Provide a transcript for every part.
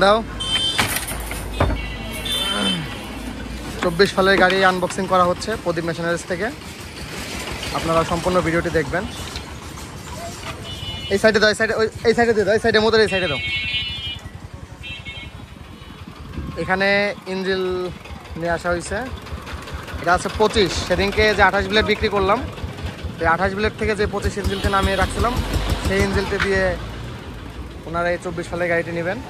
দাও 24 ফালের গাড়ি আনবক্সিং করা হচ্ছে প্রদীপ মেশিনারিজ থেকে। আপনারা সম্পূর্ণ ভিডিওটি দেখবেন। এই সাইডে দাও, এই সাইডে দাও, এই সাইডে মোটর এই সাইডে দাও। এখানে ইঞ্জিল নিয়ে আসা হয়েছে। এটা আছে 25। সেদিনকে যে 28 ব্লেড বিক্রি করলাম, এই 28 ব্লেড থেকে যে 25 ইঞ্জিলকে নামিয়ে রাখছিলাম, সেই ইঞ্জিলটি দিয়ে ওনারা এই 24 ফালের গাড়িটি নেবেন।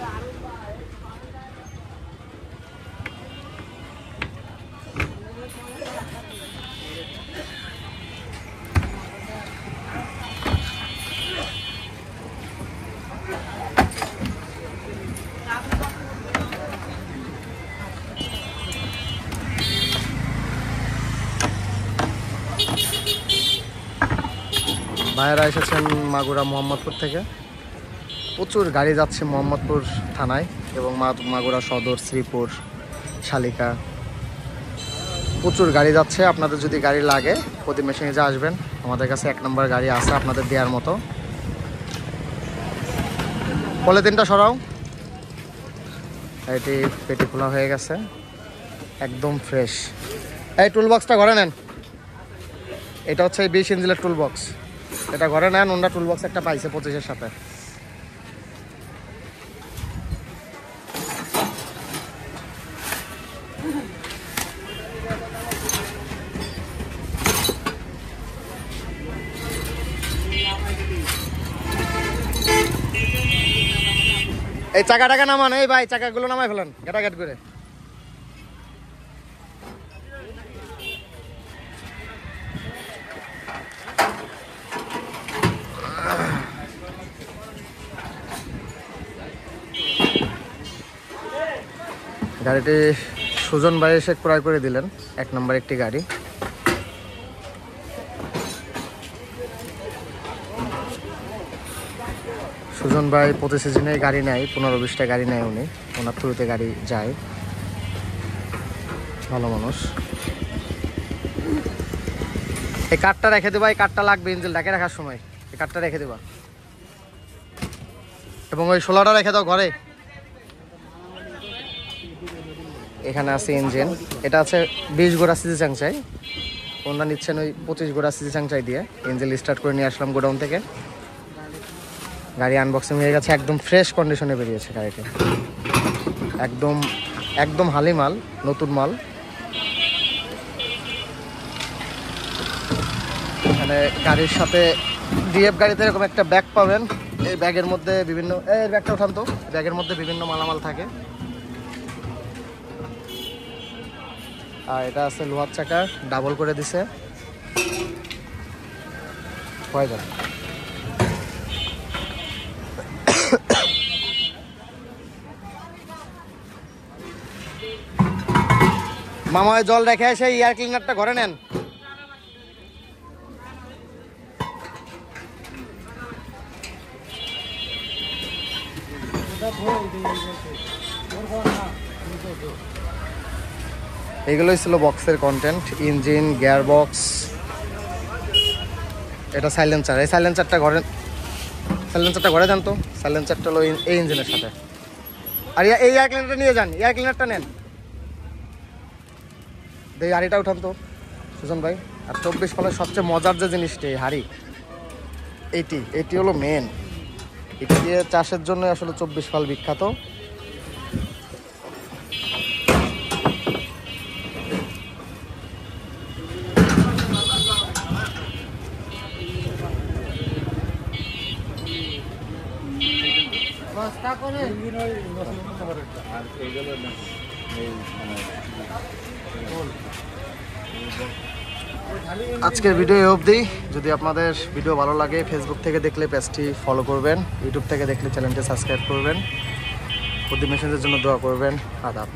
ভাইয়েরা এসেছেন মাগুরা মোহাম্মদপুর থেকে। প্রচুর গাড়ি যাচ্ছে মোহাম্মদপুর থানায় এবং মাগুরা সদর, শ্রীপুর, শালিকা, প্রচুর গাড়ি যাচ্ছে। আপনাদের যদি গাড়ি লাগে প্রদীপ মেশিনারিজে আসবেন, আমাদের কাছে 1 নম্বর গাড়ি আছে আপনাদের দেওয়ার মতো। পলিথিনটা সরাও। এটি পেটি খোলা হয়ে গেছে, একদম ফ্রেশ। এই টুলবক্সটা ঘরে নেন। এটা হচ্ছে 20 ইঞ্চিলের টুলবক্স। এটা ঘরে নেন। ওনারা টুলবক্স একটা পাইছে 25-এর সাথে। এই চাকাটাকে নামান। এই ভাই চাকাগুলো নামাই ফেলেন ঘাটাঘাট করে। গাড়িটি সুজন ভাই এসে ক্রয় করে দিলেন, 1 নম্বর একটি গাড়ি। সুজন ভাই প্রতি সিজনে গাড়ি নেয়, 15-20টা গাড়ি নেয় উনি। ওনার থ্রুতে গাড়ি যায়, ভালো মানুষ। এই কাঠটা রেখে দেবা, এই কাঠটা লাগবে ইঞ্জিল ঢাকে রাখার সময়। এই কাঠটা রেখে দেবা এবং ওই 16টা রেখে দাও ঘরে। এখানে আছে ইঞ্জিন। এটা আছে 20 গোড়া সিজি চাংচাই। ওনারা নিচ্ছেন ওই 25 গোড়া সিজি চাংচাই দিয়ে। ইঞ্জিন স্টার্ট করে নিয়ে আসলাম গোডাউন থেকে। গাড়ি আনবক্সিং হয়ে গেছে, একদম ফ্রেশ কন্ডিশনে বেরিয়েছে গাড়িটি। একদম হালি মাল, নতুন মাল। এখানে গাড়ির সাথে ডিএফ গাড়িতে এরকম একটা ব্যাগ পাবেন। এই ব্যাগের মধ্যে বিভিন্ন, এই ব্যাগটা উঠান তো, ব্যাগের মধ্যে বিভিন্ন মালামাল থাকে। আর এটা আছে লোহার চাকা, ডাবল করে দিছে। হয়ে যাবে। মামা জল রেখে সেই এয়ার ক্লিনারটা ঘরে নেন। এগুলোই ছিল বক্সের কন্টেন্ট। ইঞ্জিন, গিয়ার বক্স, এটা সাইলেন্সার। এই সাইলেন্সারটা ঘরে যান তো। সাইলেন্সারটা হলো এই ইঞ্জিনের সাথে। আর এই এয়ার ক্লিনারটা নিয়ে যান, এয়ার ক্লিনারটা নেন। এই হাড়িটা উঠান তো সুজন ভাই। আর 24 ফালের সবচেয়ে মজার যে জিনিসটি, এই হাড়ি, এটি হলো মেন। এটি দিয়ে চাষের জন্য আসলে 24 ফাল বিখ্যাত। আজকের ভিডিও অবধি। যদি আপনাদের ভিডিও ভালো লাগে, ফেসবুক থেকে দেখলে পেজটি ফলো করবেন, ইউটিউব থেকে দেখলে চ্যানেলটি সাবস্ক্রাইব করবেন, প্রদীপ মেশিনারিজের জন্য দোয়া করবেন। আদাব।